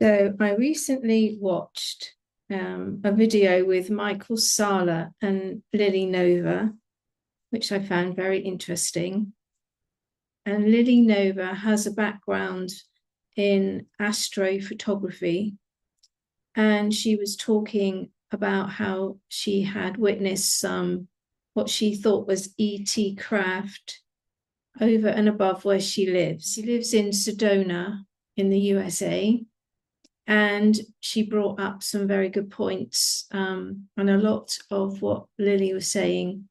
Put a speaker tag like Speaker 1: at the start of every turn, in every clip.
Speaker 1: So I recently watched a video with Michael Sala and Lily Nova, which I found very interesting. And Lily Nova has a background in astrophotography, and she was talking about how she had witnessed some what she thought was ET craft over and above where she lives. She lives in Sedona in the USA. And she brought up some very good points, and a lot of what Lily was saying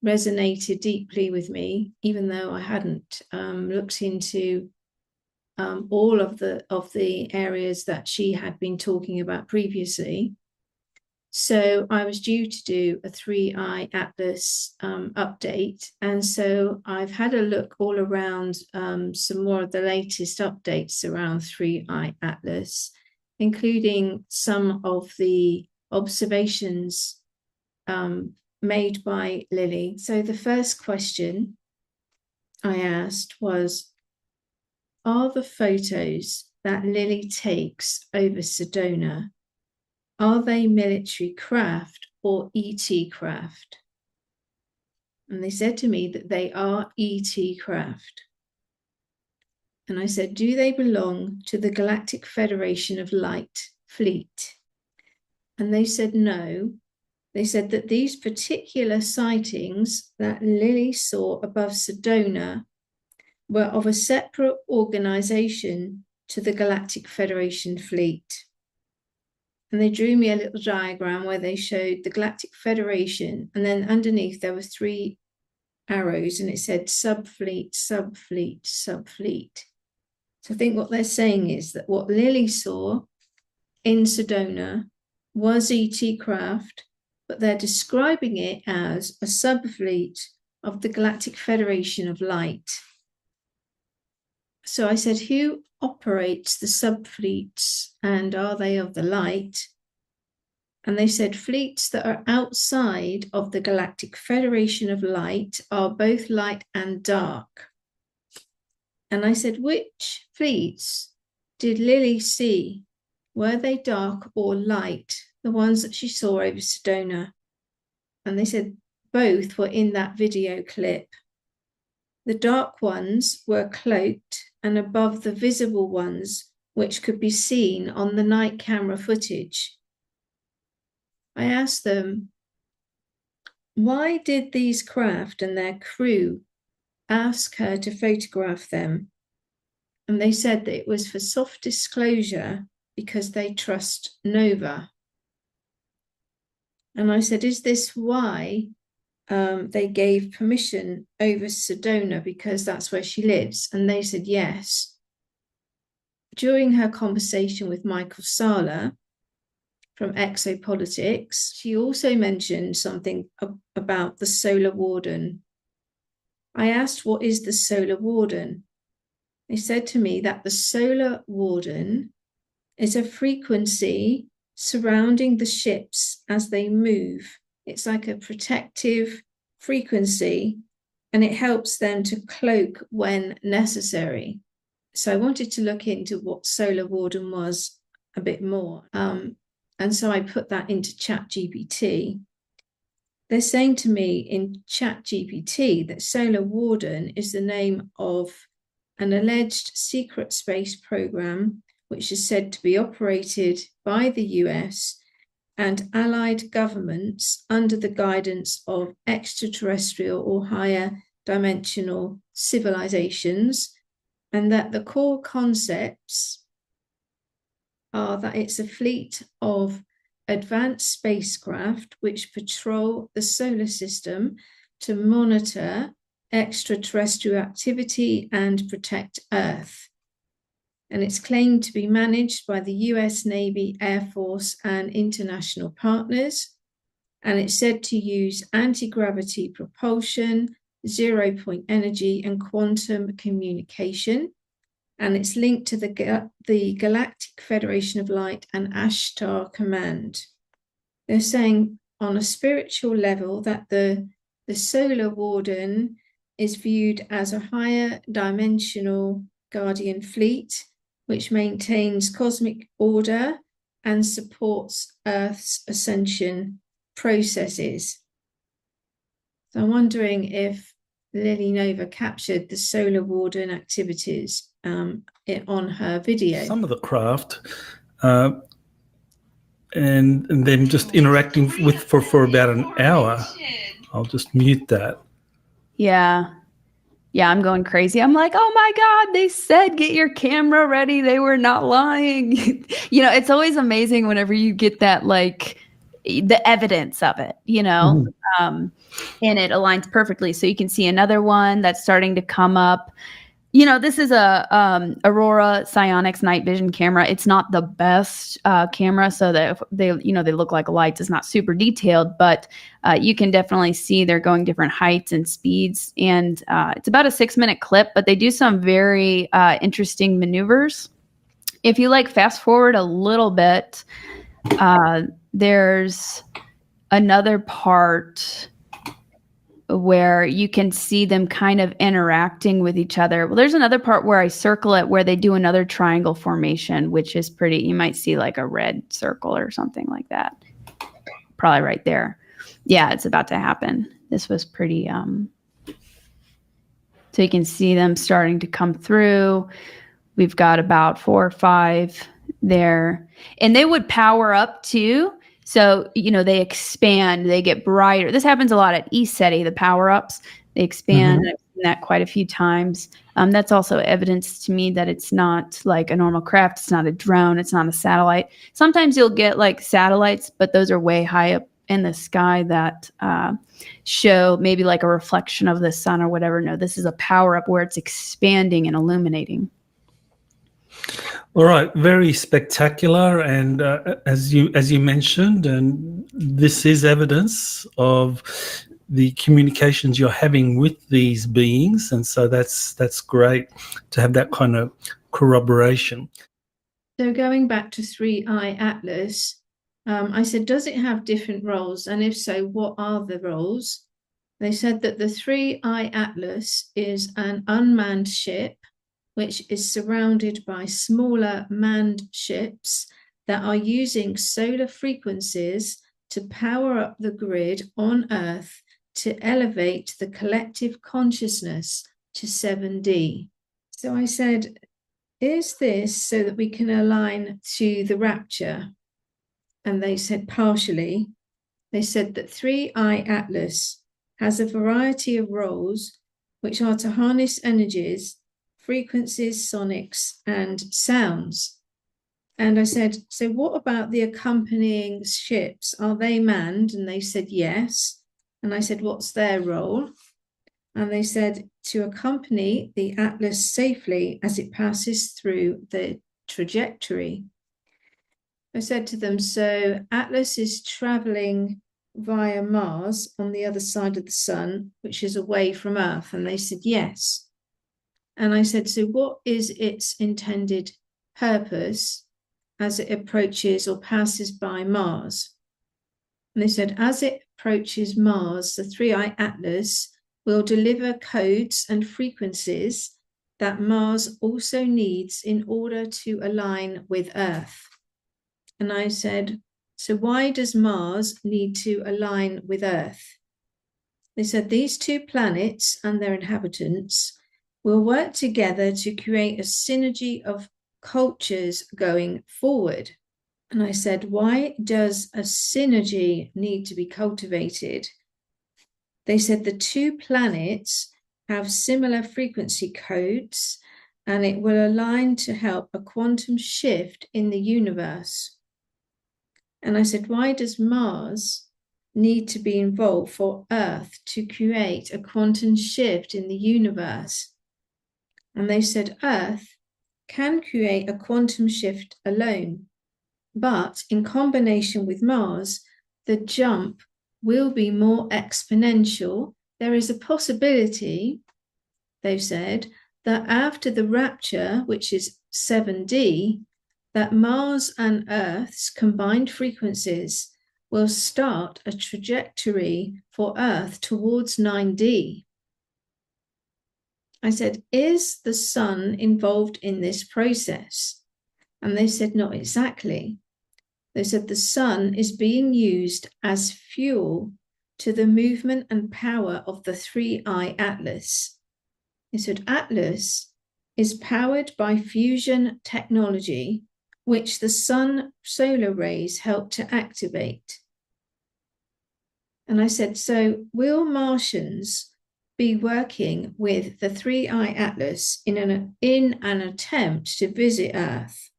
Speaker 1: resonated deeply with me, even though I hadn't looked into all of the areas that she had been talking about previously. So I was due to do a 3iAtlas update, and so I've had a look all around some more of the latest updates around 3iAtlas, including some of the observations made by Lily. So the first question I asked was, are the photos that Lily takes over Sedona, are they military craft or ET craft? And they said to me that they are ET craft. And I said, do they belong to the Galactic Federation of Light fleet? And they said no. They said that these particular sightings that Lily saw above Sedona were of a separate organization to the Galactic Federation fleet. And they drew me a little diagram where they showed the Galactic Federation, and then underneath there were 3 arrows, and it said subfleet, subfleet, subfleet. So I think what they're saying is that what Lily saw in Sedona was ET craft, but they're describing it as a subfleet of the Galactic Federation of Light. So I said, who operates the subfleets, and are they of the light? And they said fleets that are outside of the Galactic Federation of Light are both light and dark. And I said, which fleets did Lily see? Were they dark or light, the ones that she saw over Sedona? And they said both were in that video clip. The dark ones were cloaked and above the visible ones, which could be seen on the night camera footage. I asked them, why did these craft and their crew ask her to photograph them? And they said that it was for soft disclosure because they trust Nova. And I said, is this why they gave permission over Sedona, because that's where she lives? And they said yes. During her conversation with Michael Sala from Exopolitics, she also mentioned something about the Solar Warden. I asked, what is the Solar Warden? They said to me that the Solar Warden is a frequency surrounding the ships as they move. It's like a protective frequency, and it helps them to cloak when necessary. So I wanted to look into what Solar Warden was a bit more. And so I put that into ChatGPT. They're saying to me in ChatGPT that Solar Warden is the name of an alleged secret space program, which is said to be operated by the US and allied governments under the guidance of extraterrestrial or higher dimensional civilizations, and that the core concepts are that it's a fleet of advanced spacecraft which patrol the solar system to monitor extraterrestrial activity and protect Earth. And it's claimed to be managed by the US Navy, Air Force, and international partners. And it's said to use anti-gravity propulsion, zero-point energy, and quantum communication. And it's linked to the Galactic Federation of Light and Ashtar Command. They're saying on a spiritual level that the Solar Warden is viewed as a higher dimensional guardian fleet, which maintains cosmic order and supports Earth's ascension processes. So I'm wondering if Lily Nova captured the solar warden activities on her video.
Speaker 2: Some of the craft and them just interacting with for about an hour. I'll just mute that.
Speaker 3: Yeah. Yeah, I'm going crazy. I'm like, oh my God, they said get your camera ready. They were not lying. You know, it's always amazing whenever you get that, like, the evidence of it, you know, and it aligns perfectly. So you can see another one that's starting to come up. You know, this is a Aurora Psionics night vision camera. It's not the best camera, so that they look like lights. It's not super detailed, but you can definitely see they're going different heights and speeds. And it's about a 6-minute clip, but they do some very interesting maneuvers. If you like fast forward a little bit, there's another part where you can see them kind of interacting with each other. Well, there's another part where I circle it where they do another triangle formation, which is pretty, you might see like a red circle or something like that. Probably right there. Yeah, it's about to happen. This was pretty, so you can see them starting to come through. We've got about 4 or 5 there. And they would power up too. So, you know, they expand, they get brighter. This happens a lot at ECETI, the power-ups. They expand. I've seen that quite a few times. That's also evidence to me that it's not like a normal craft. It's not a drone. It's not a satellite. Sometimes you'll get like satellites, but those are way high up in the sky that show maybe like a reflection of the sun or whatever. No, this is a power-up where it's expanding and illuminating.
Speaker 2: All right, very spectacular, and as you mentioned, and this is evidence of the communications you're having with these beings, and so that's great to have that kind of corroboration.
Speaker 1: So going back to 3iATLAS, I said, does it have different roles, and if so, what are the roles? They said that the 3iATLAS is an unmanned ship which is surrounded by smaller manned ships that are using solar frequencies to power up the grid on Earth to elevate the collective consciousness to 7D. So I said, is this so that we can align to the rapture? And they said partially. They said that 3iATLAS has a variety of roles which are to harness energies, frequencies, sonics, and sounds. And I said, so what about the accompanying ships? Are they manned? And they said, yes. And I said, what's their role? And they said, to accompany the Atlas safely as it passes through the trajectory. I said to them, so Atlas is traveling via Mars on the other side of the sun, which is away from Earth. And they said, yes. And I said, so what is its intended purpose as it approaches or passes by Mars? And they said, as it approaches Mars, the 3iATLAS will deliver codes and frequencies that Mars also needs in order to align with Earth. And I said, so why does Mars need to align with Earth? They said, these 2 planets and their inhabitants will work together to create a synergy of cultures going forward. And I said, why does a synergy need to be cultivated? They said the 2 planets have similar frequency codes and it will align to help a quantum shift in the universe. And I said, why does Mars need to be involved for Earth to create a quantum shift in the universe? And they said Earth can create a quantum shift alone, but in combination with Mars, the jump will be more exponential. There is a possibility, they've said, that after the rapture, which is 7D, that Mars and Earth's combined frequencies will start a trajectory for Earth towards 9D. I said, is the sun involved in this process? And they said, not exactly. They said the sun is being used as fuel to the movement and power of the 3I-Atlas. They said Atlas is powered by fusion technology, which the sun solar rays help to activate. And I said, so will Martians be working with the 3I-Atlas in an attempt to visit Earth?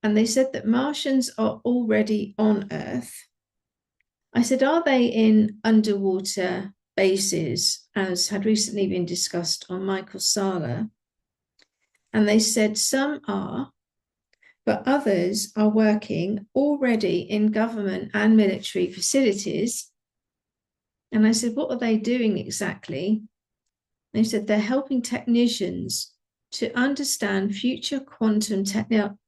Speaker 1: And they said that Martians are already on Earth. I said, are they in underwater bases, as had recently been discussed on Michael Sala? And they said some are, but others are working already in government and military facilities. And I said, what are they doing exactly? They said they're helping technicians to understand future quantum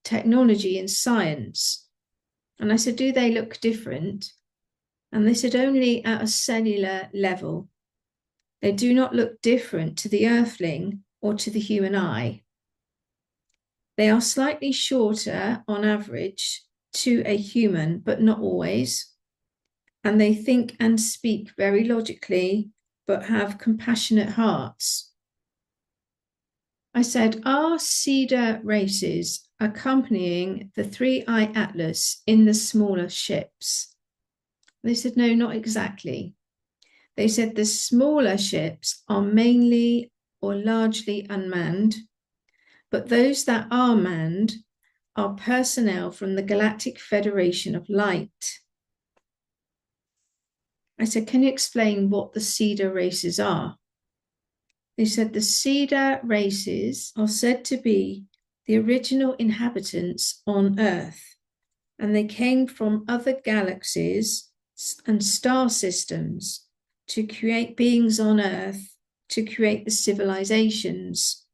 Speaker 1: technology and science. And I said, do they look different? And they said, only at a cellular level. They do not look different to the earthling or to the human eye. They are slightly shorter on average to a human, but not always. And they think and speak very logically, but have compassionate hearts. I said, are cedar races accompanying the 3I-Atlas in the smaller ships? They said, no, not exactly. They said the smaller ships are mainly or largely unmanned, but those that are manned are personnel from the Galactic Federation of Light. I said, can you explain what the cedar races are? They said the cedar races are said to be the original inhabitants on Earth, and they came from other galaxies and star systems to create beings on Earth, to create the civilizations.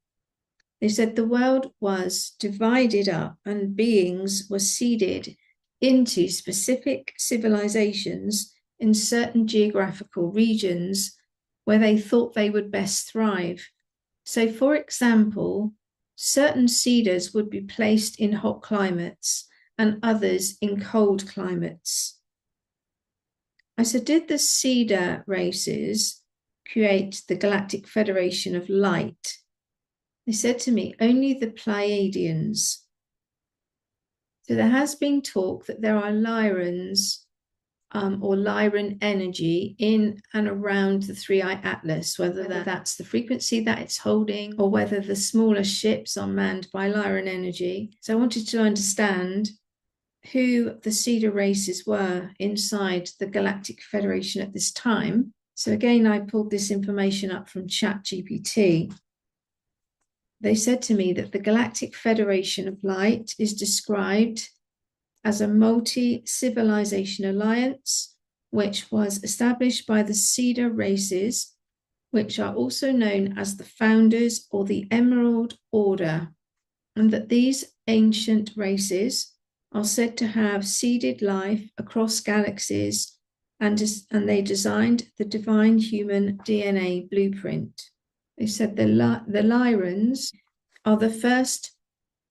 Speaker 1: They said the world was divided up and beings were seeded into specific civilizations in certain geographical regions where they thought they would best thrive. So, for example, certain cedars would be placed in hot climates and others in cold climates. I said, did the cedar races create the Galactic Federation of Light? They said to me, only the Pleiadians. So there has been talk that there are Lyrans or Lyran energy in and around the 3I-Atlas, whether that's the frequency that it's holding or whether the smaller ships are manned by Lyran energy. So I wanted to understand who the cedar races were inside the Galactic Federation at this time. So again, I pulled this information up from ChatGPT. They said to me that the Galactic Federation of Light is described as a multi-civilization alliance, which was established by the cedar races, which are also known as the founders or the Emerald Order, and that these ancient races are said to have seeded life across galaxies, and they designed the divine human DNA blueprint. They said the Lyrans are the first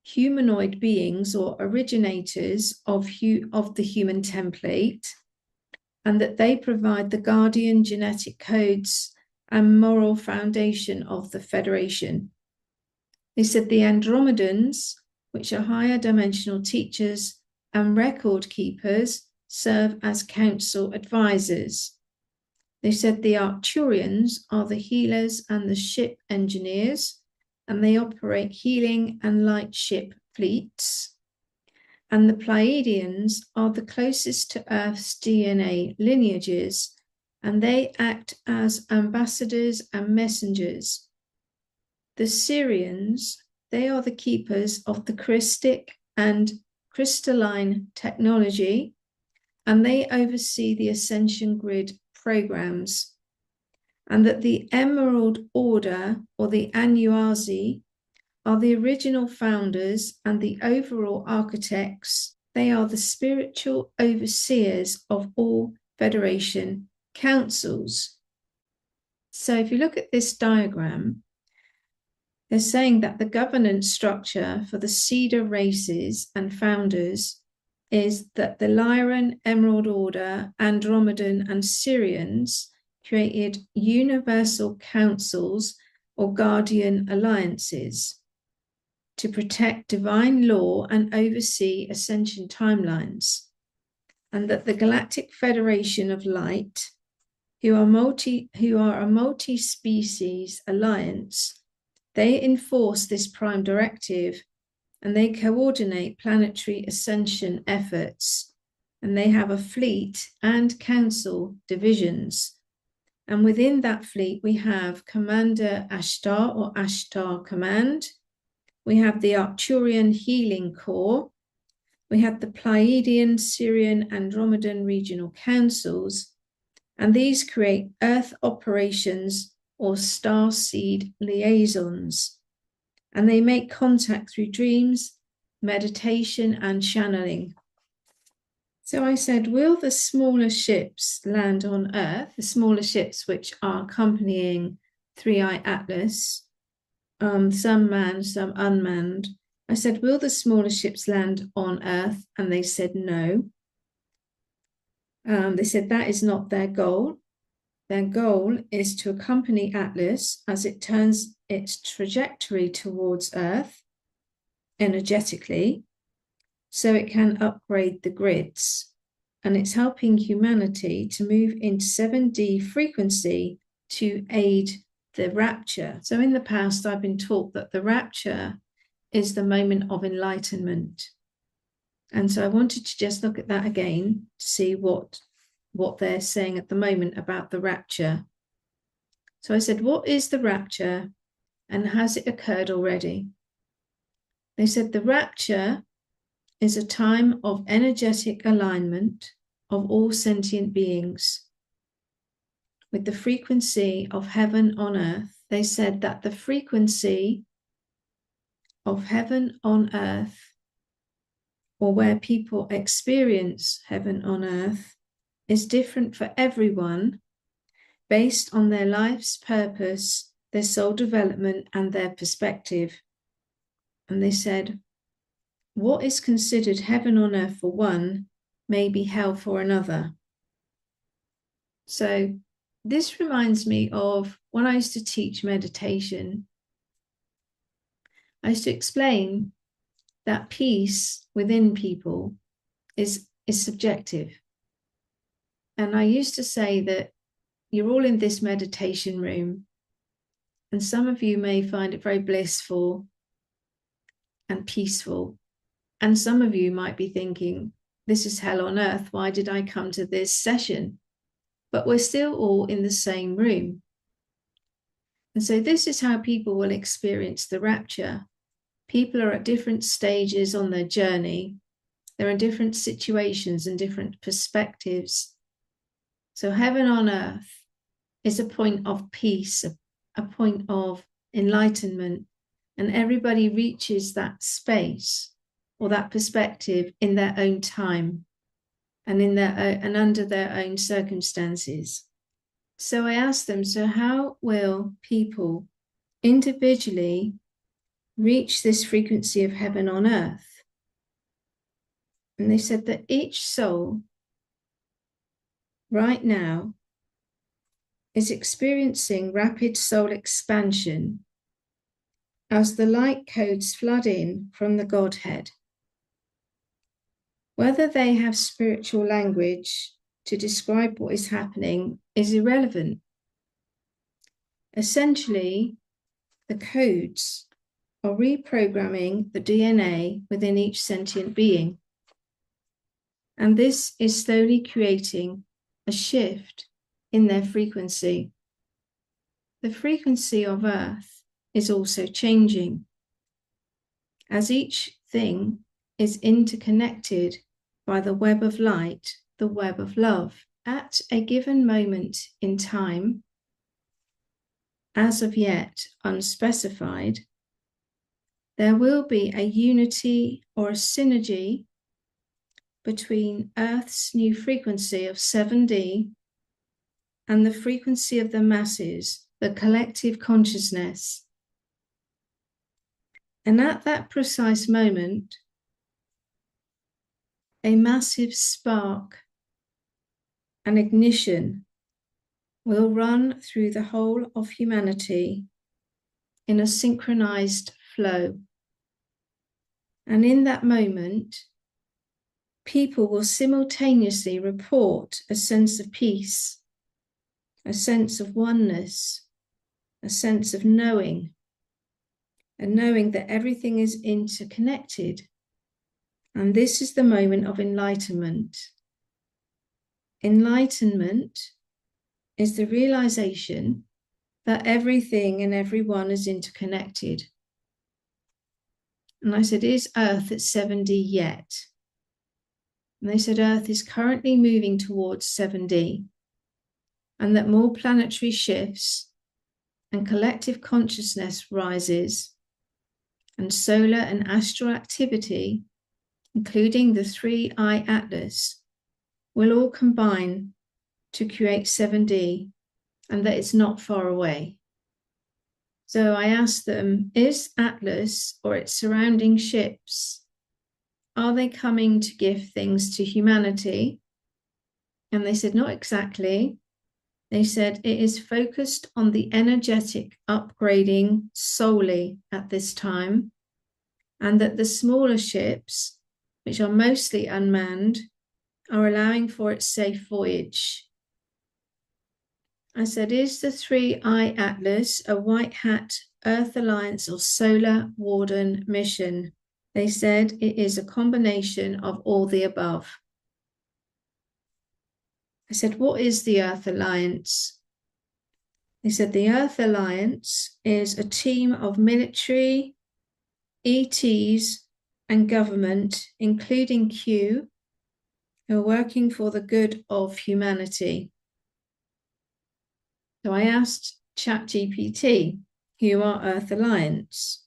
Speaker 1: humanoid beings or originators of the human template, and that they provide the guardian genetic codes and moral foundation of the Federation. They said the Andromedans, which are higher dimensional teachers and record keepers, serve as council advisors. They said the Arcturians are the healers and the ship engineers, and they operate healing and light ship fleets. And the Pleiadians are the closest to Earth's DNA lineages, and they act as ambassadors and messengers. The Sirians, they are the keepers of the Christic and crystalline technology, and they oversee the Ascension Grid programs. And that the Emerald Order, or the Anuazi, are the original founders and the overall architects. They are the spiritual overseers of all Federation councils. So if you look at this diagram, They're saying that the governance structure for the Cedar races and founders is that the Lyran, Emerald Order, Andromedan, and Syrians created universal councils or guardian alliances to protect divine law and oversee ascension timelines, and that the Galactic Federation of Light, who are a multi-species alliance, they enforce this prime directive and they coordinate planetary ascension efforts, and they have a fleet and council divisions. And within that fleet, we have Commander Ashtar or Ashtar Command. We have the Arcturian Healing Corps. We have the Pleiadian, Syrian, Andromedan regional councils. And these create Earth operations or starseed liaisons. And they make contact through dreams, meditation, and channeling. So I said, will the smaller ships land on Earth, the smaller ships which are accompanying 3iATLAS, some manned, some unmanned. I said, will the smaller ships land on Earth? And they said no. They said that is not their goal. Their goal is to accompany Atlas as it turns its trajectory towards Earth energetically, so it can upgrade the grids. And it's helping humanity to move into 7D frequency to aid the rapture. So in the past, I've been taught that the rapture is the moment of enlightenment. And so I wanted to just look at that again to see what they're saying at the moment about the rapture. So I said, what is the rapture and has it occurred already? They said the rapture is a time of energetic alignment of all sentient beings with the frequency of heaven on earth. They said that the frequency of heaven on earth, or where people experience heaven on earth, is different for everyone based on their life's purpose, their soul development, and their perspective. And they said, what is considered heaven on earth for one may be hell for another. So this reminds me of when I used to teach meditation. I used to explain that peace within people is subjective. And I used to say that you're all in this meditation room, and some of you may find it very blissful and peaceful. And some of you might be thinking, this is hell on earth. Why did I come to this session? But we're still all in the same room. And so this is how people will experience the rapture. People are at different stages on their journey. They're in different situations and different perspectives. So heaven on earth is a point of peace, a point of enlightenment, and everybody reaches that space or that perspective in their own time and and under their own circumstances. So I asked them, so how will people individually reach this frequency of heaven on earth? And they said that each soul right now is experiencing rapid soul expansion as the light codes flood in from the Godhead. Whether they have spiritual language to describe what is happening is irrelevant. Essentially, the codes are reprogramming the DNA within each sentient being. And this is slowly creating a shift in their frequency. The frequency of Earth is also changing, as each thing is interconnected by the web of light, the web of love. At a given moment in time, as of yet unspecified, there will be a unity or a synergy between Earth's new frequency of 7D and the frequency of the masses, the collective consciousness. And at that precise moment, a massive spark, an ignition, will run through the whole of humanity in a synchronized flow. And in that moment, people will simultaneously report a sense of peace, a sense of oneness, a sense of knowing, and knowing that everything is interconnected. And this is the moment of enlightenment. Enlightenment is the realization that everything and everyone is interconnected. And I said, is Earth at 7D yet? And they said, Earth is currently moving towards 7D, and that more planetary shifts and collective consciousness rises, and solar and astral activity, including the 3iATLAS, will all combine to create 7D, and that it's not far away. So I asked them, is Atlas or its surrounding ships, are they coming to give things to humanity? And they said, not exactly. They said it is focused on the energetic upgrading solely at this time, and that the smaller ships, which are mostly unmanned, are allowing for its safe voyage. I said, is the 3iATLAS a white hat Earth Alliance or Solar Warden mission? They said it is a combination of all the above. I said, what is the Earth Alliance? They said the Earth Alliance is a team of military, ETs, and government, including Q, who are working for the good of humanity. So I asked ChatGPT, who are Earth Alliance?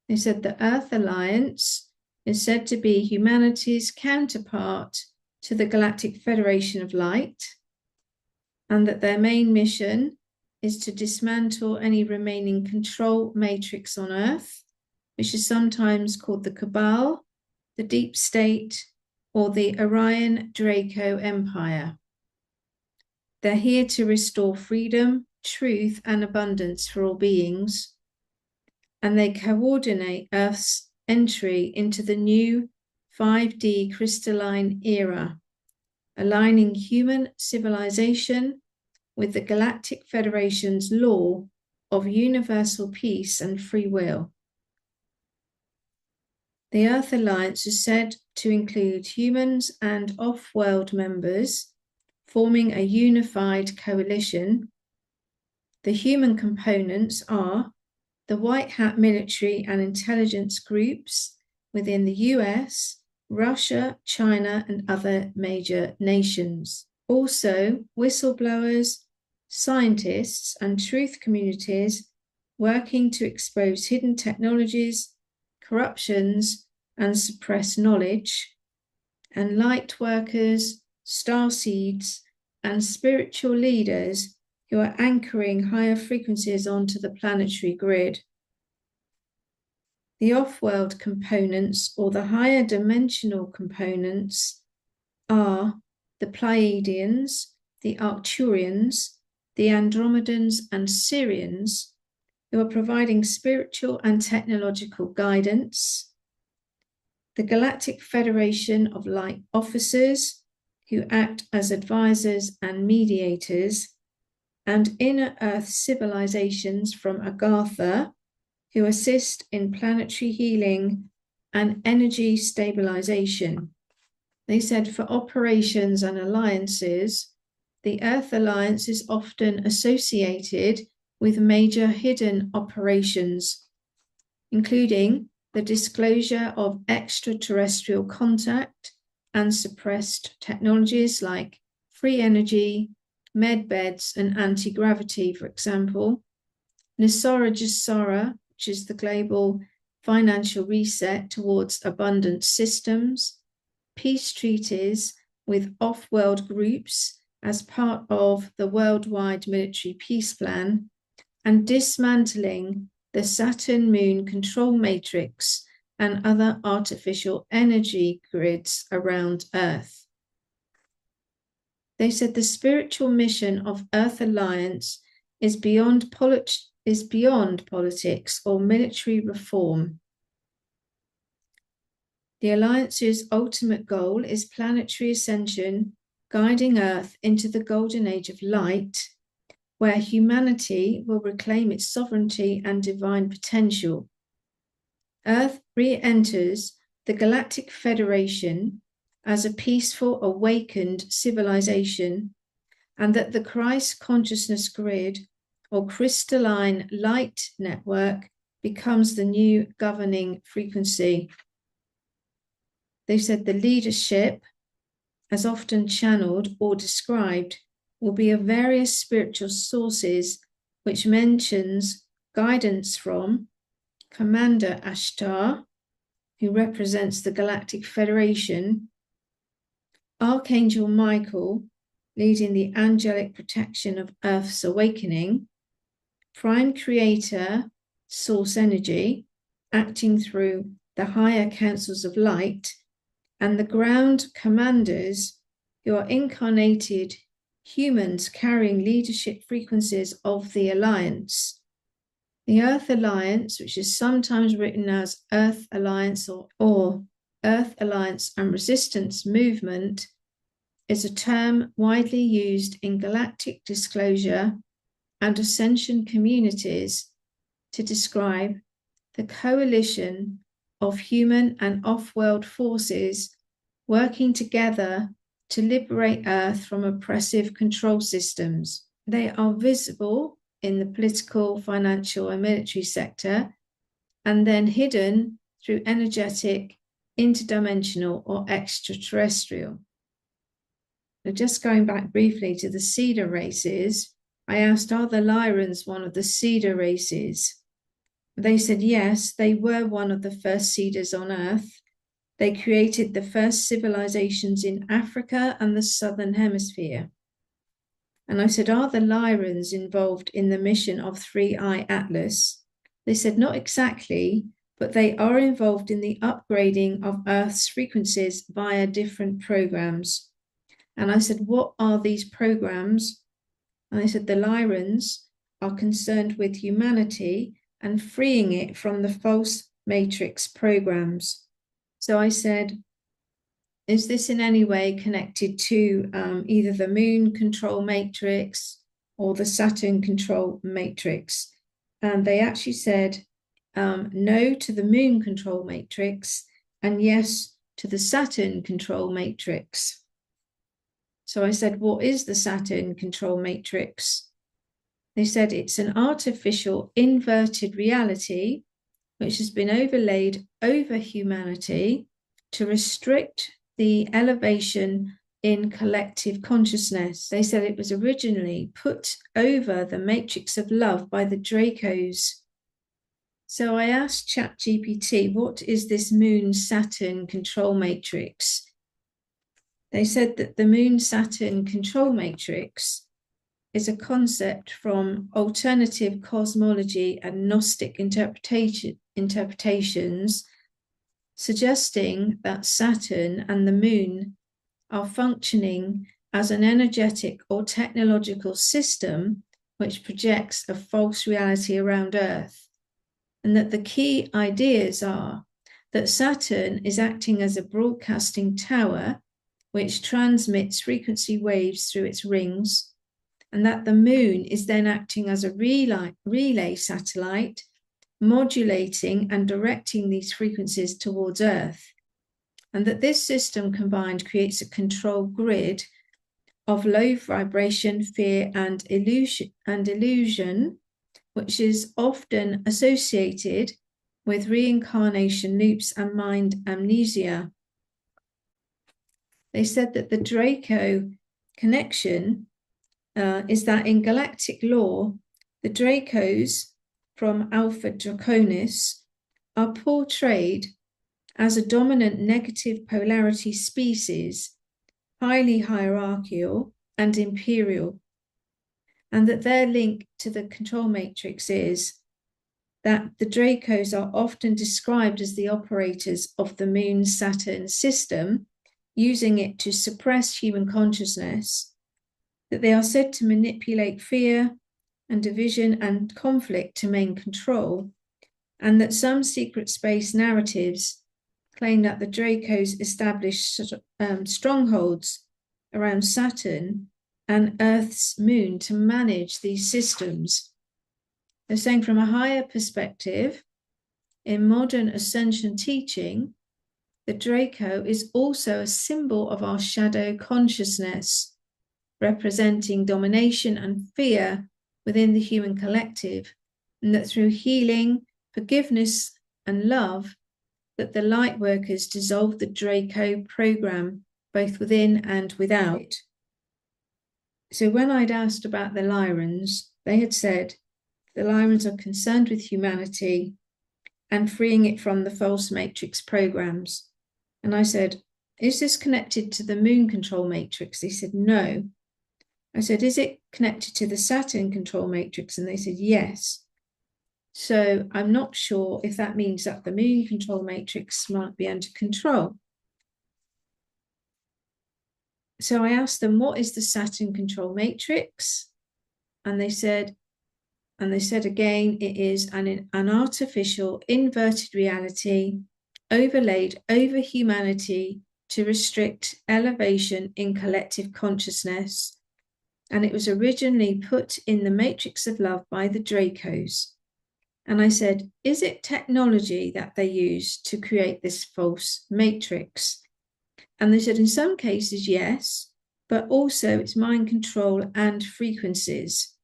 Speaker 1: They said the Earth Alliance is said to be humanity's counterpart to the Galactic Federation of Light, and that their main mission is to dismantle any remaining control matrix on Earth, which is sometimes called the Cabal, the Deep State, or the Orion Draco Empire. They're here to restore freedom, truth, and abundance for all beings, and they coordinate Earth's entry into the new 5D crystalline era, aligning human civilization with the Galactic Federation's law of universal peace and free will. The Earth Alliance is said to include humans and off-world members, forming a unified coalition. The human components are the white hat military and intelligence groups within the US, Russia, China, and other major nations. Also, whistleblowers, scientists, and truth communities working to expose hidden technologies, corruptions, and suppress knowledge, and light workers, starseeds, and spiritual leaders who are anchoring higher frequencies onto the planetary grid. The off-world components, or the higher dimensional components, are the Pleiadians, the Arcturians, the Andromedans, and Sirians, who are providing spiritual and technological guidance, the Galactic Federation of Light officers, who act as advisors and mediators, and inner Earth civilizations from Agartha, who assist in planetary healing and energy stabilization. They said for operations and alliances, the Earth Alliance is often associated with major hidden operations, including the disclosure of extraterrestrial contact and suppressed technologies like free energy, med beds, and anti-gravity, for example, Nisara Jasara, which is the global financial reset towards abundant systems, peace treaties with off-world groups as part of the worldwide military peace plan, and dismantling the the Saturn-Moon control matrix and other artificial energy grids around Earth. They said the spiritual mission of Earth Alliance is beyond politics or military reform. The Alliance's ultimate goal is planetary ascension, guiding Earth into the golden age of light, where humanity will reclaim its sovereignty and divine potential. Earth re-enters the Galactic Federation as a peaceful, awakened civilization, and that the Christ consciousness grid or crystalline light network becomes the new governing frequency. They said the leadership, as often channeled or described, will be of various spiritual sources, which mentions guidance from Commander Ashtar, who represents the Galactic Federation, Archangel Michael, leading the angelic protection of Earth's awakening, Prime Creator, Source Energy, acting through the higher councils of light, and the ground commanders, who are incarnated humans carrying leadership frequencies of the Alliance. The Earth Alliance, which is sometimes written as Earth Alliance or Earth Alliance and Resistance Movement, is a term widely used in galactic disclosure and ascension communities to describe the coalition of human and off-world forces working together to liberate Earth from oppressive control systems. They are visible in the political, financial, and military sector, and then hidden through energetic, interdimensional, or extraterrestrial. So just going back briefly to the Cedar races, I asked, are the Lyrans one of the Cedar races? They said yes, they were one of the first Cedars on Earth. They created the first civilizations in Africa and the Southern Hemisphere. And I said, are the Lyrans involved in the mission of 3iATLAS? They said, not exactly, but they are involved in the upgrading of Earth's frequencies via different programs. And I said, what are these programs? And they said, the Lyrans are concerned with humanity and freeing it from the false matrix programs. So I said, is this in any way connected to either the Moon control matrix or the Saturn control matrix? And they actually said no to the Moon control matrix and yes to the Saturn control matrix. So I said, what is the Saturn control matrix? They said it's an artificial inverted reality which has been overlaid over humanity to restrict the elevation in collective consciousness. They said it was originally put over the matrix of love by the Dracos. So I asked ChatGPT, what is this Moon-Saturn control matrix? They said that the Moon-Saturn control matrix is a concept from alternative cosmology and Gnostic interpretations, suggesting that Saturn and the Moon are functioning as an energetic or technological system which projects a false reality around Earth, and that the key ideas are that Saturn is acting as a broadcasting tower which transmits frequency waves through its rings, and that the Moon is then acting as a relay satellite, modulating and directing these frequencies towards Earth, and that this system combined creates a control grid of low vibration, fear, and illusion, which is often associated with reincarnation loops and mind amnesia. They said that the Draco connection is that in galactic law, the Dracos from Alpha Draconis are portrayed as a dominant negative polarity species, highly hierarchical and imperial, and that their link to the control matrix is that the Dracos are often described as the operators of the Moon-Saturn system, using it to suppress human consciousness, that they are said to manipulate fear and division and conflict to maintain control, and that some secret space narratives claim that the Dracos established strongholds around Saturn and Earth's moon to manage these systems. They're saying from a higher perspective, in modern ascension teaching, the Draco is also a symbol of our shadow consciousness, representing domination and fear within the human collective, and that through healing, forgiveness, and love, that the light workers dissolve the Draco program, both within and without. So when I'd asked about the Lyrans, they had said the Lyrans are concerned with humanity and freeing it from the false matrix programs. And I said, is this connected to the moon control matrix? They said, no. I said, is it connected to the Saturn control matrix? And they said, yes. So I'm not sure if that means that the moon control matrix might be under control. So I asked them, what is the Saturn control matrix? And they said again, it is an artificial inverted reality overlaid over humanity to restrict elevation in collective consciousness. And it was originally put in the matrix of love by the Dracos. And I said, is it technology that they use to create this false matrix? And they said, in some cases, yes, but also it's mind control and frequencies.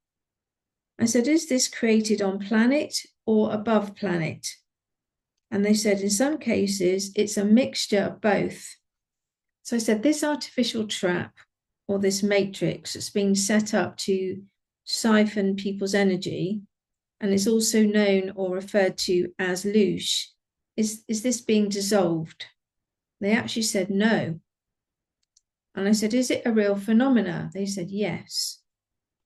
Speaker 1: I said, is this created on planet or above planet? And they said, in some cases, it's a mixture of both. So I said, this artificial trap or this matrix that's been set up to siphon people's energy, and it's also known or referred to as loosh, is this being dissolved? They actually said no. And I said, is it a real phenomena? They said yes.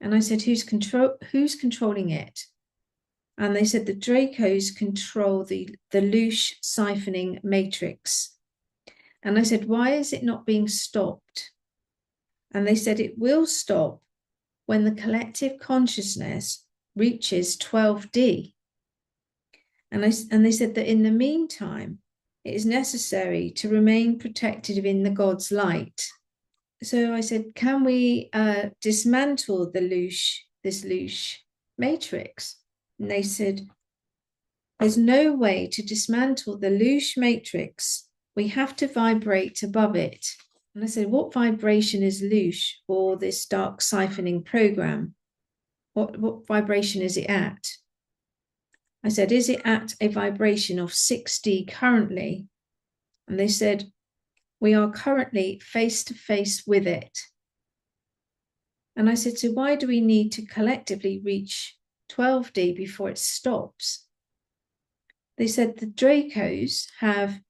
Speaker 1: And I said, who's controlling it? And they said the Dracos control the loosh siphoning matrix. And I said, why is it not being stopped? And they said it will stop when the collective consciousness reaches 12D. And they said that in the meantime, it is necessary to remain protected in the God's light. So I said, can we dismantle this loosh matrix? And they said, there's no way to dismantle the loosh matrix. We have to vibrate above it. And I said, what vibration is loosh for this dark siphoning program? What vibration is it at? I said, is it at a vibration of 6D currently? And they said, we are currently face to face with it. And I said, so why do we need to collectively reach 12D before it stops? They said the Dracos have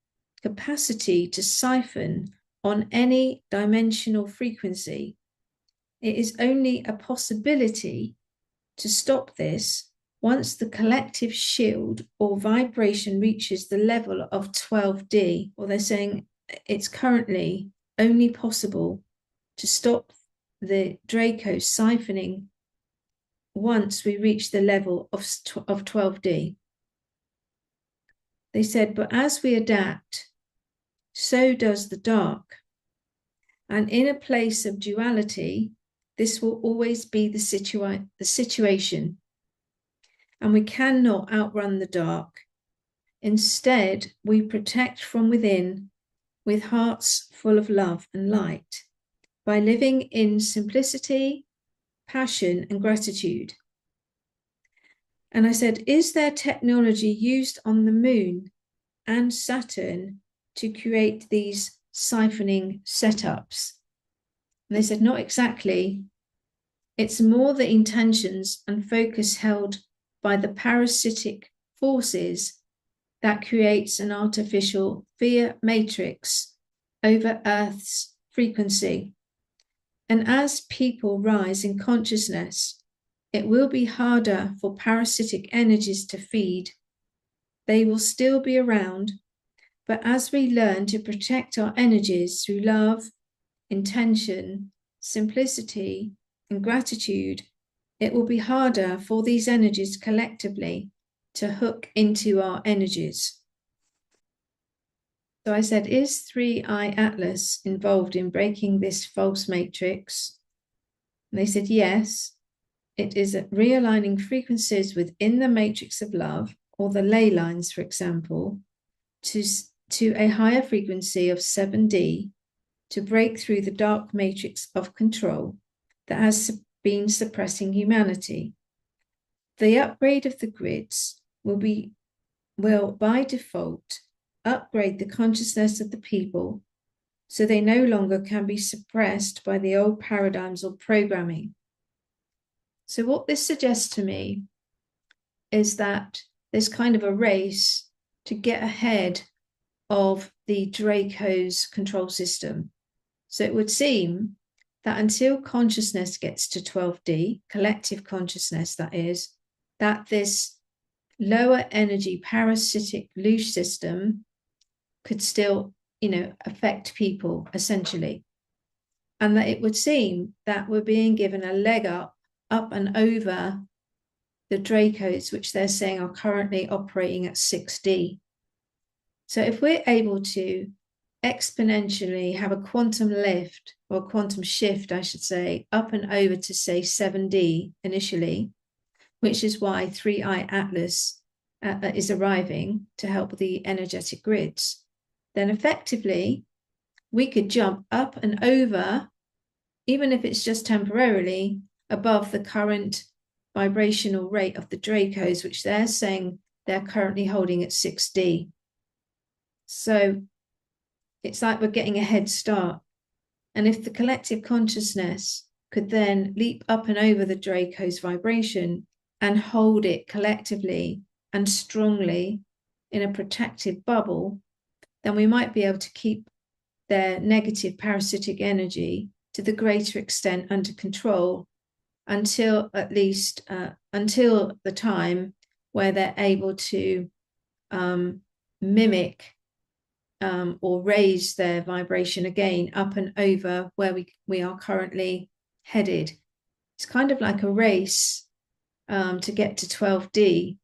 Speaker 1: capacity to siphon on any dimensional frequency. It is only a possibility to stop this once the collective shield or vibration reaches the level of 12D, or they're saying it's currently only possible to stop the Draco siphoning once we reach the level of 12D. They said, but as we adapt, so does the dark. And in a place of duality, this will always be the situation. And we cannot outrun the dark. Instead, we protect from within with hearts full of love and light by living in simplicity, passion, and gratitude. And I said, is there technology used on the moon and Saturn to create these siphoning setups? And they said, not exactly. It's more the intentions and focus held by the parasitic forces that creates an artificial fear matrix over Earth's frequency. And as people rise in consciousness, it will be harder for parasitic energies to feed. They will still be around, but as we learn to protect our energies through love, intention, simplicity, and gratitude, it will be harder for these energies collectively to hook into our energies. So I said, is 3iAtlas involved in breaking this false matrix? And they said, yes, it is realigning frequencies within the matrix of love, or the ley lines, for example, to a higher frequency of 7D to break through the dark matrix of control that has been suppressing humanity. The upgrade of the grids will by default upgrade the consciousness of the people so they no longer can be suppressed by the old paradigms or programming. So what this suggests to me is that there's kind of a race to get ahead of the Draco's control system. So it would seem that until consciousness gets to 12D, collective consciousness that is, that this lower energy parasitic loose system could still, affect people essentially. And that it would seem that we're being given a leg up and over the Dracos, which they're saying are currently operating at 6D. So if we're able to exponentially have a quantum lift, or quantum shift, I should say, up and over to say 7D initially, which is why 3iAtlas is arriving to help with the energetic grids, then effectively we could jump up and over, even if it's just temporarily, above the current vibrational rate of the Dracos, which they're saying they're currently holding at 6D. So it's like we're getting a head start. And if the collective consciousness could then leap up and over the Draco's vibration and hold it collectively and strongly in a protective bubble, then we might be able to keep their negative parasitic energy to the greater extent under control until at least until the time where they're able to mimic or raise their vibration again up and over where we are currently headed. It's kind of like a race to get to 12D.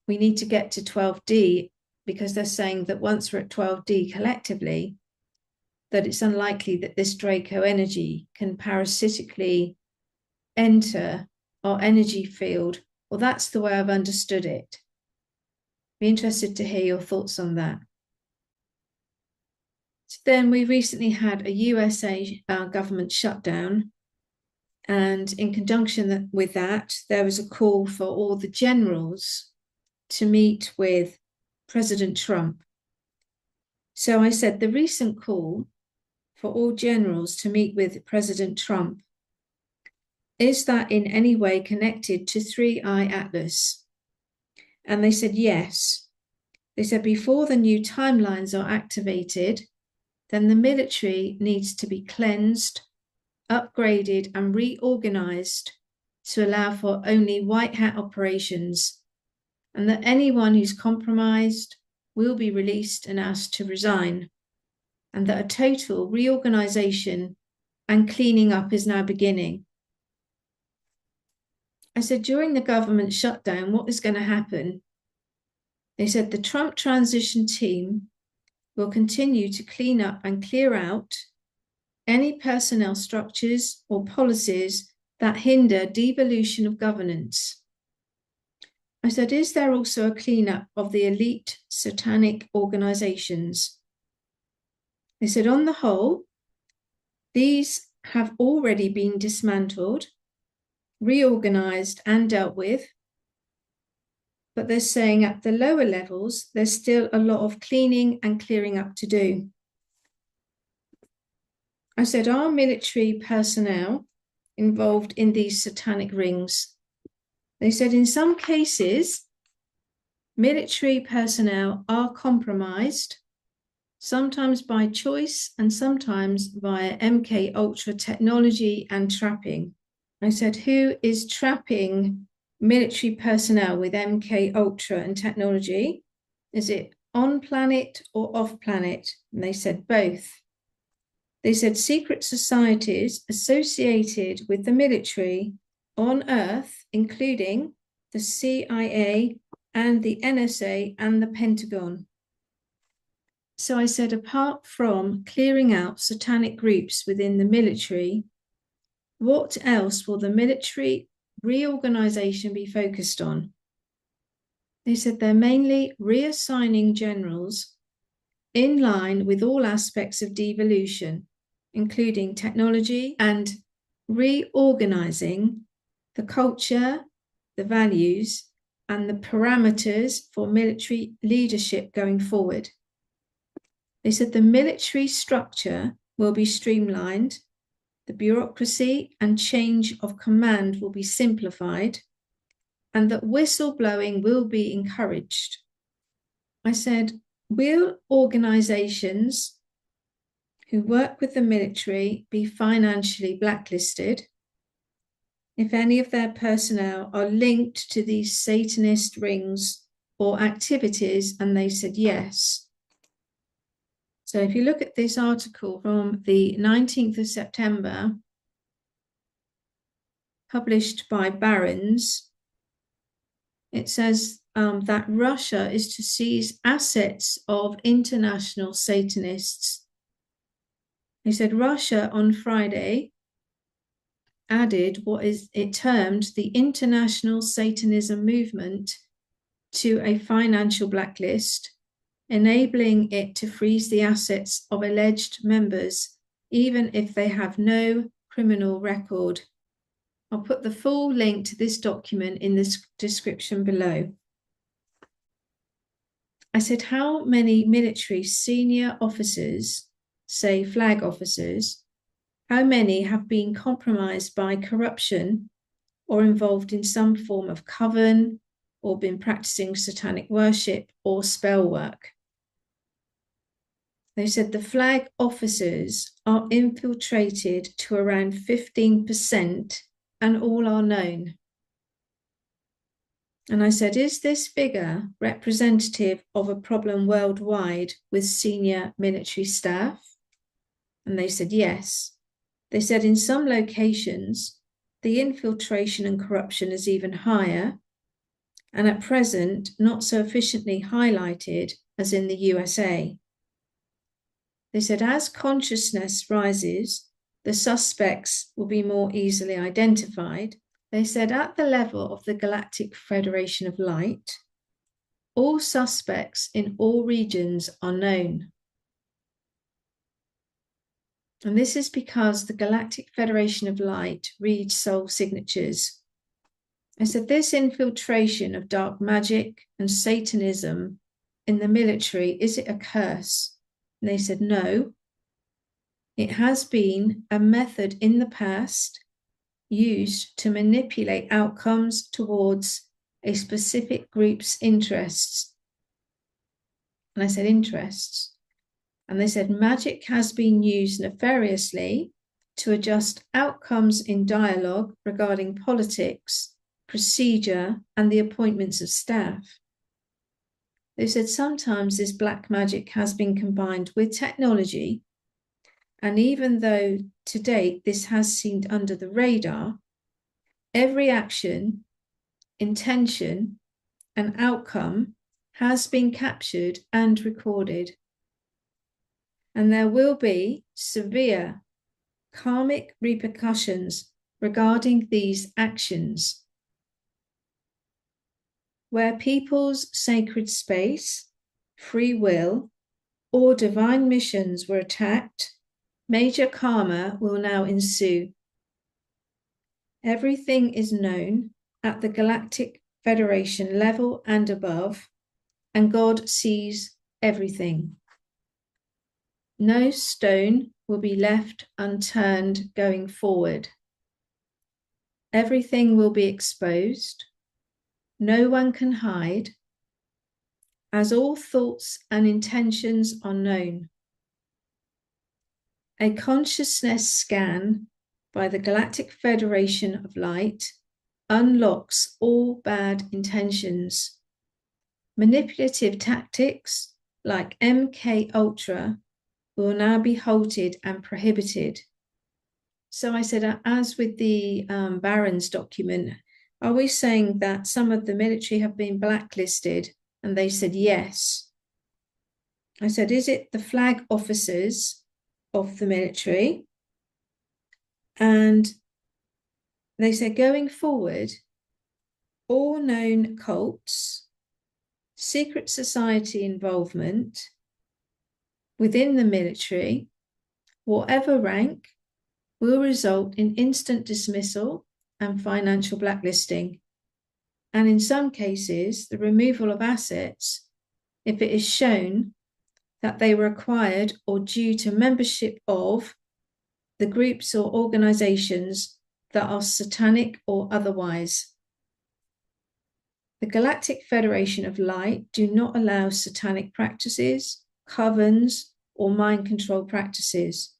Speaker 1: We need to get to 12D because they're saying that once we're at 12D collectively, that it's unlikely that this Draco energy can parasitically enter our energy field. Well, that's the way I've understood it. Be interested to hear your thoughts on that. So then we recently had a USA government shutdown, and in conjunction with that, there was a call for all the generals to meet with President Trump. So I said the recent call for all generals to meet with President Trump, is that in any way connected to 3iAtlas? And they said yes. They said before the new timelines are activated, then the military needs to be cleansed, upgraded, and reorganized to allow for only white hat operations, and that anyone who's compromised will be released and asked to resign, and that a total reorganization and cleaning up is now beginning. I said, during the government shutdown, what is going to happen? They said the Trump transition team will continue to clean up and clear out any personnel structures or policies that hinder devolution of governance. I said, is there also a cleanup of the elite satanic organizations? They said, on the whole, these have already been dismantled, reorganized, and dealt with. But they're saying at the lower levels, there's still a lot of cleaning and clearing up to do. I said, are military personnel involved in these satanic rings? They said in some cases, military personnel are compromised, sometimes by choice and sometimes via MK Ultra technology and trapping. I said, who is trapping military personnel with MK Ultra and technology? Is it on planet or off planet? And they said both. They said secret societies associated with the military on Earth, including the CIA and the NSA and the Pentagon. So I said, apart from clearing out satanic groups within the military, what else will the military reorganization be focused on? They said they're mainly reassigning generals in line with all aspects of devolution, including technology, and reorganizing the culture, the values, and the parameters for military leadership going forward. They said the military structure will be streamlined, the bureaucracy and change of command will be simplified, and that whistleblowing will be encouraged. I said, will organizations who work with the military be financially blacklisted if any of their personnel are linked to these Satanist rings or activities? And they said yes. So if you look at this article from the 19th of September, published by Barron's, it says that Russia is to seize assets of international Satanists. He said Russia on Friday added what is it termed the international Satanism movement to a financial blacklist, enabling it to freeze the assets of alleged members, even if they have no criminal record. I'll put the full link to this document in the description below. I said, how many military senior officers, say flag officers, how many have been compromised by corruption or involved in some form of coven or been practicing satanic worship or spell work? They said the flag officers are infiltrated to around 15% and all are known. And I said, is this figure representative of a problem worldwide with senior military staff? And they said, yes. They said in some locations, the infiltration and corruption is even higher, and at present, not so efficiently highlighted as in the USA. They said, as consciousness rises, the suspects will be more easily identified. They said, at the level of the Galactic Federation of Light, all suspects in all regions are known. And this is because the Galactic Federation of Light reads soul signatures. I said, this infiltration of dark magic and Satanism in the military, is it a curse? And they said, no. It has been a method in the past used to manipulate outcomes towards a specific group's interests. And I said, interests. And they said, magic has been used nefariously to adjust outcomes in dialogue regarding politics, procedure, and the appointments of staff. They said sometimes this black magic has been combined with technology, and even though to date this has seemed under the radar, every action, intention, and outcome has been captured and recorded. And there will be severe karmic repercussions regarding these actions. Where people's sacred space, free will, or divine missions were attacked, major karma will now ensue. Everything is known at the Galactic Federation level and above, and God sees everything. No stone will be left unturned going forward. Everything will be exposed. No one can hide, as all thoughts and intentions are known. A consciousness scan by the Galactic Federation of Light unlocks all bad intentions. Manipulative tactics like MK Ultra will now be halted and prohibited. So I said, as with the Barron's document, are we saying that some of the military have been blacklisted? And they said, yes. I said, is it the flag officers of the military? And they said, going forward, all known cults, secret society involvement within the military, whatever rank, will result in instant dismissal and financial blacklisting. And in some cases, the removal of assets if it is shown that they were acquired or due to membership of the groups or organizations that are satanic or otherwise. The Galactic Federation of Light do not allow satanic practices, covens, or mind control practices,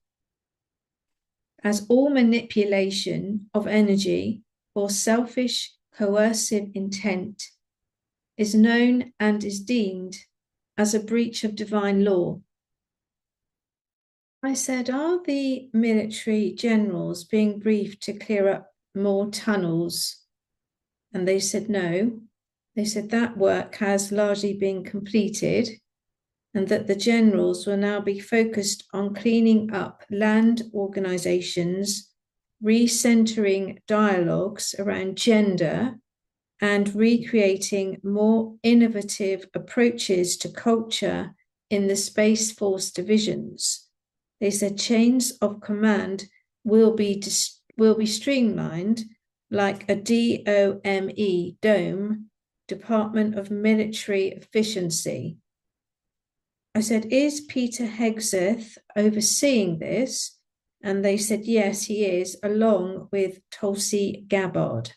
Speaker 1: as all manipulation of energy or selfish, coercive intent is known and is deemed as a breach of divine law. I said, are the military generals being briefed to clear up more tunnels? And they said no. They said that work has largely been completed and that the generals will now be focused on cleaning up land organizations, recentering dialogues around gender, and recreating more innovative approaches to culture in the Space Force divisions. They said chains of command will be streamlined like a D.O.M.E, D.O.M.E, Department of Military Efficiency. I said, is Peter Hegseth overseeing this? And they said, yes, he is, along with Tulsi Gabbard.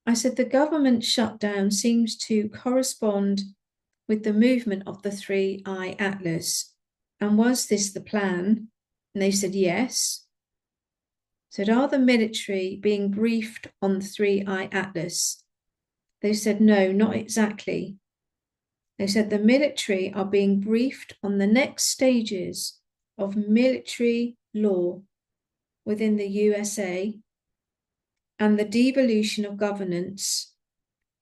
Speaker 1: I said, the government shutdown seems to correspond with the movement of the 3iATLAS. And was this the plan? And they said, yes. I said, are the military being briefed on the 3iATLAS? They said, no, not exactly. They said the military are being briefed on the next stages of military law within the USA and the devolution of governance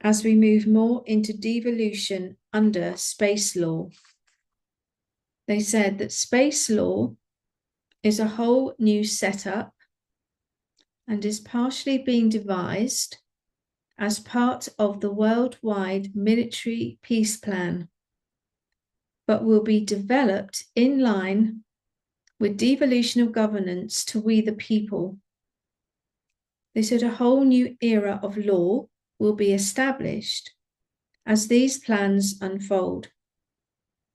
Speaker 1: as we move more into devolution under space law. They said that space law is a whole new setup and is partially being devised as part of the worldwide military peace plan, but will be developed in line with devolution of governance to we the people. They said a whole new era of law will be established as these plans unfold,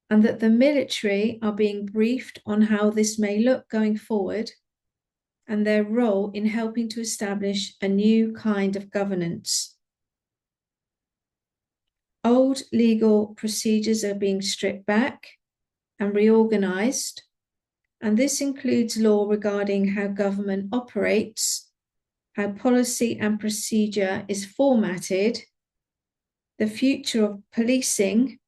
Speaker 1: and that the military are being briefed on how this may look going forward and their role in helping to establish a new kind of governance. Old legal procedures are being stripped back and reorganized, and this includes law regarding how government operates, how policy and procedure is formatted, the future of policing,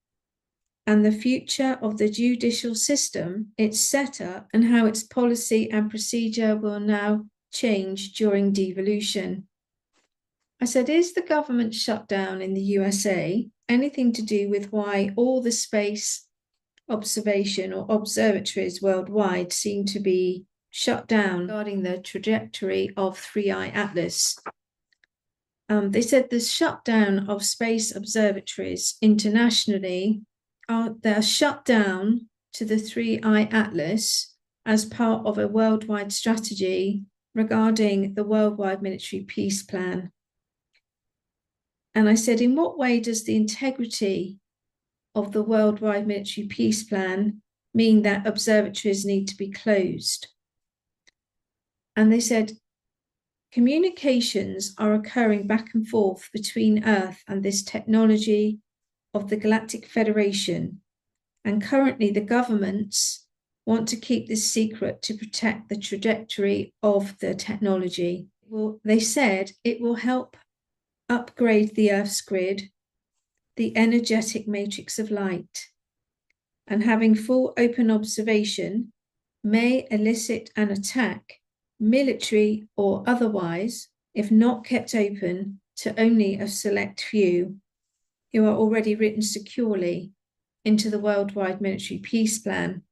Speaker 1: and the future of the judicial system, its setup, and how its policy and procedure will now change during devolution. I said, is the government shutdown in the USA anything to do with why all the space observation or observatories worldwide seem to be shut down regarding the trajectory of 3iATLAS? They said the shutdown of space observatories internationally they're shut down to the 3iATLAS as part of a worldwide strategy regarding the worldwide military peace plan. And I said, in what way does the integrity of the worldwide military peace plan mean that observatories need to be closed? And they said, communications are occurring back and forth between Earth and this technology of the Galactic Federation, and currently the governments want to keep this secret to protect the trajectory of the technology. Well, they said it will help upgrade the Earth's grid, the energetic matrix of light, and having full open observation may elicit an attack, military or otherwise, if not kept open to only a select few who are already written securely into the worldwide military peace plan.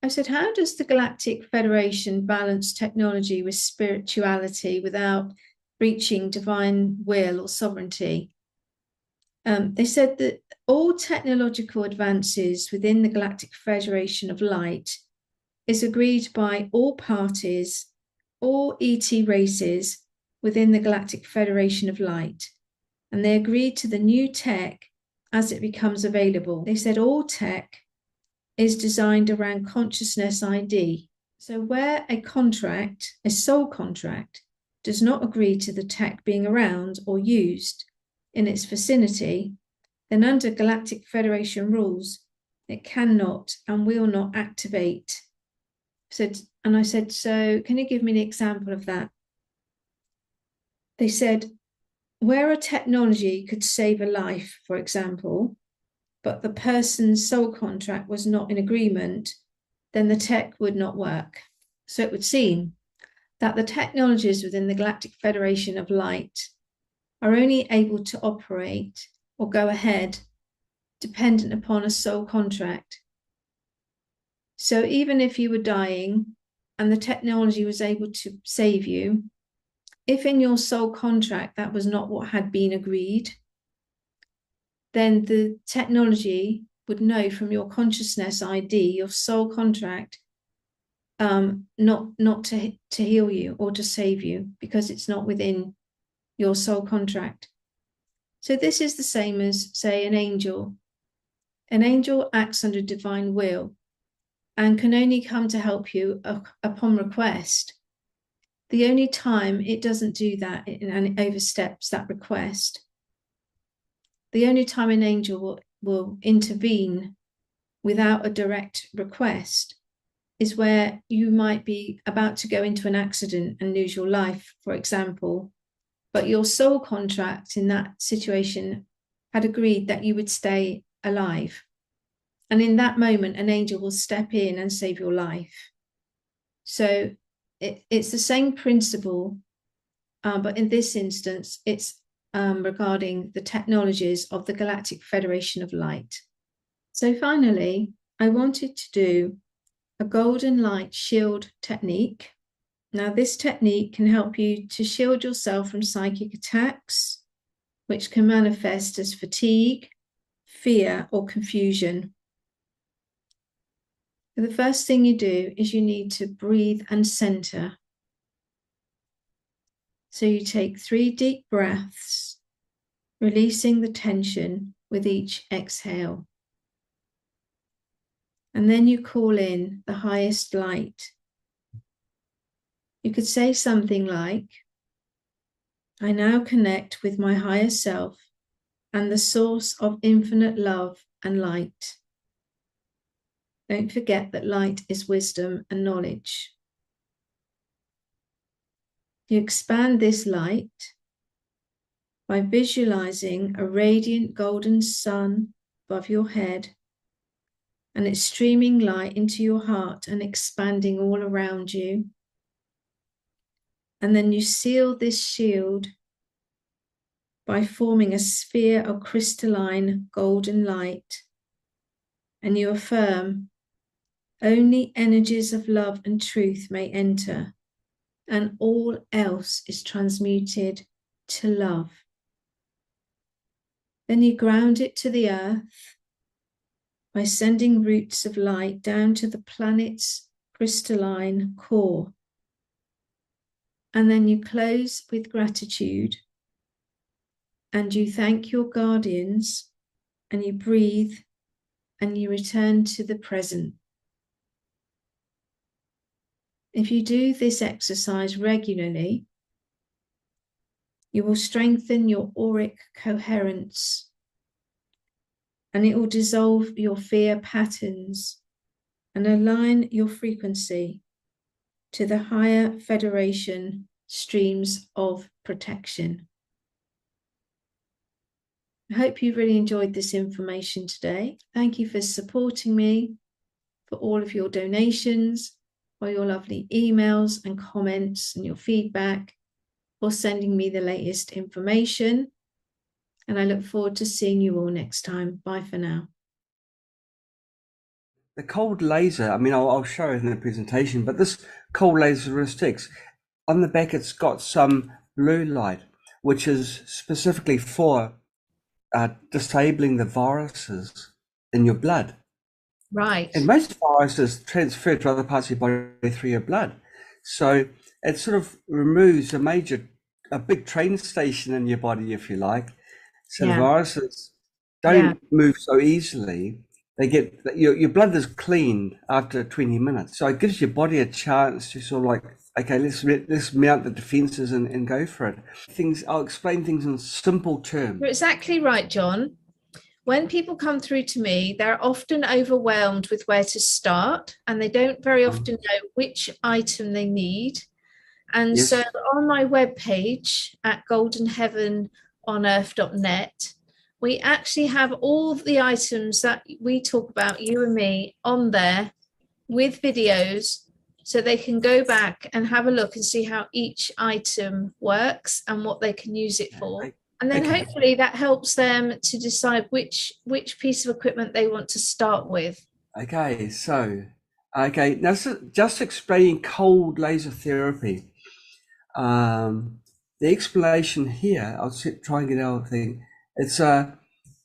Speaker 1: I said, how does the Galactic Federation balance technology with spirituality without breaching divine will or sovereignty? They said that all technological advances within the Galactic Federation of Light is agreed by all parties, all ET races within the Galactic Federation of Light, and they agreed to the new tech as it becomes available. They said all tech is designed around consciousness ID. So where a contract, a soul contract, does not agree to the tech being around or used in its vicinity, then under Galactic Federation rules, it cannot and will not activate. And I said, so can you give me an example of that? They said, where a technology could save a life, for example, but the person's soul contract was not in agreement, then the tech would not work. So it would seem that the technologies within the Galactic Federation of Light are only able to operate or go ahead dependent upon a soul contract. So even if you were dying and the technology was able to save you, if in your soul contract that was not what had been agreed, then the technology would know from your consciousness ID, your soul contract, not to heal you or to save you because it's not within your soul contract. So this is the same as, say, an angel. An angel acts under divine will and can only come to help you upon request. The only time it doesn't do that and it oversteps that request, the only time an angel will intervene without a direct request is where you might be about to go into an accident and lose your life, for example, but your soul contract in that situation had agreed that you would stay alive. And in that moment, an angel will step in and save your life. So it's the same principle, but in this instance, it's regarding the technologies of the Galactic Federation of Light. So finally, I wanted to do a golden light shield technique. Now, this technique can help you to shield yourself from psychic attacks, which can manifest as fatigue, fear, or confusion. The first thing you do is you need to breathe and center. So you take 3 deep breaths, releasing the tension with each exhale. And then you call in the highest light. You could say something like, I now connect with my higher self and the source of infinite love and light. Don't forget that light is wisdom and knowledge. You expand this light by visualizing a radiant golden sun above your head and it's streaming light into your heart and expanding all around you. And then you seal this shield by forming a sphere of crystalline golden light. And you affirm, only energies of love and truth may enter, and all else is transmuted to love. Then you ground it to the earth by sending roots of light down to the planet's crystalline core. And then you close with gratitude and you thank your guardians and you breathe and you return to the present. If you do this exercise regularly, you will strengthen your auric coherence and it will dissolve your fear patterns and align your frequency to the higher federation streams of protection. I hope you really enjoyed this information today. Thank you for supporting me, for all of your donations, for your lovely emails and comments and your feedback, for sending me the latest information. And I look forward to seeing you all next time. Bye for now.
Speaker 4: The cold laser, I mean, I'll show it in the presentation, but this cold laser characteristics, on the back it's got some blue light, which is specifically for disabling the viruses in your blood.
Speaker 1: Right.
Speaker 4: And most viruses transfer to other parts of your body through your blood. So it sort of removes a big train station in your body, if you like. So the viruses don't move so easily. They get your blood is cleaned after 20 minutes. So it gives your body a chance to sort of like, okay, let's mount the defenses and go for it. I'll explain things in simple terms.
Speaker 1: You're exactly right, John. When people come through to me, they're often overwhelmed with where to start, and they don't very often know which item they need. And so on my webpage at goldenheavenonearth.net, we actually have all of the items that we talk about, you and me, on there with videos, so they can go back and have a look and see how each item works and what they can use it for. And then hopefully that helps them to decide which piece of equipment they want to start with.
Speaker 4: Okay, so, now just explaining cold laser therapy. The explanation here, I'll try and get out of the thing. It's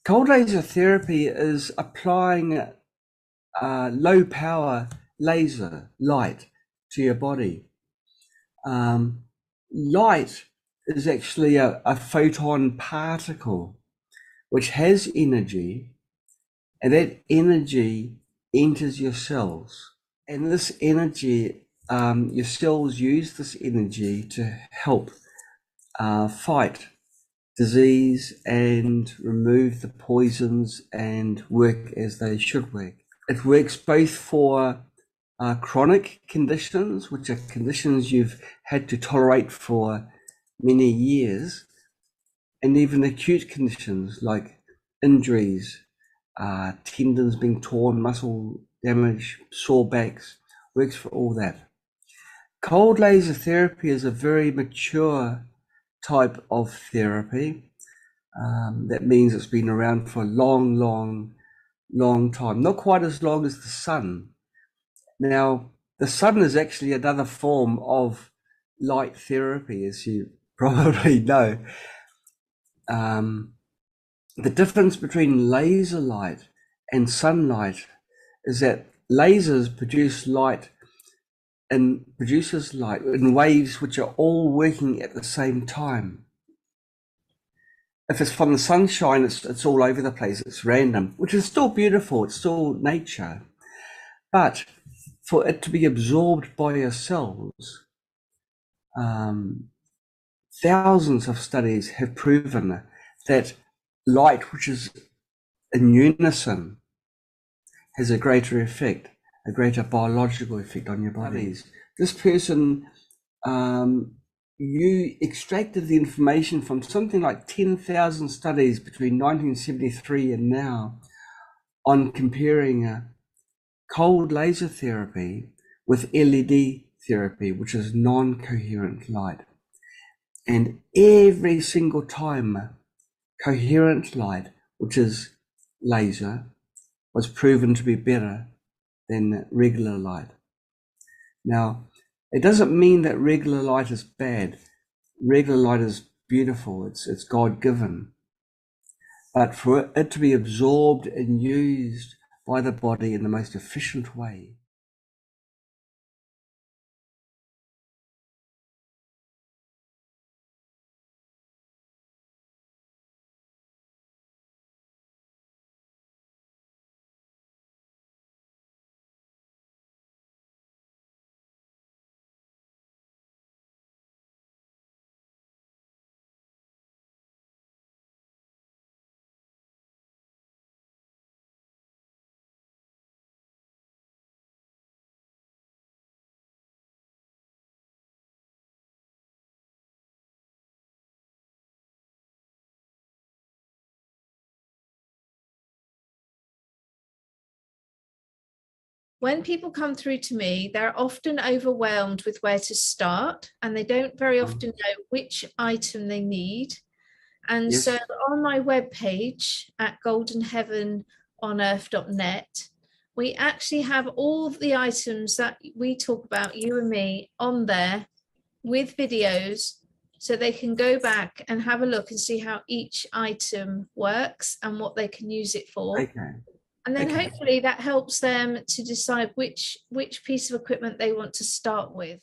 Speaker 4: cold laser therapy is applying low power laser light to your body. Light is actually a photon particle which has energy, and that energy enters your cells. And this energy, your cells use this energy to help fight disease and remove the poisons and work as they should work. It works both for chronic conditions, which are conditions you've had to tolerate for many years, and even acute conditions like injuries, tendons being torn, muscle damage, sore backs, works for all that. Cold laser therapy is a very mature type of therapy. That means it's been around for a long time, not quite as long as the sun. Now, the sun is actually another form of light therapy, as you probably know. The difference between laser light and sunlight is that lasers produces light in waves which are all working at the same time. If it's from the sunshine, it's all over the place, it's random, which is still beautiful, it's still nature. But for it to be absorbed by your cells, thousands of studies have proven that light which is in unison has a greater effect, a greater biological effect on your bodies. This person, you extracted the information from something like 10,000 studies between 1973 and now on comparing cold laser therapy with LED therapy, which is non-coherent light. And every single time coherent light, which is laser, was proven to be better than regular light. Now, it doesn't mean that regular light is bad. Regular light is beautiful, it's God-given. But for it to be absorbed and used by the body in the most efficient way,
Speaker 1: when people come through to me, they're often overwhelmed with where to start, and they don't very often know which item they need. And
Speaker 4: Yes.
Speaker 1: so on my webpage at goldenheavenonearth.net, we actually have all of the items that we talk about, you and me, on there with videos, so they can go back and have a look and see how each item works and what they can use it for.
Speaker 4: Okay.
Speaker 1: And then
Speaker 4: Okay.
Speaker 1: hopefully that helps them to decide which piece of equipment they want to start with.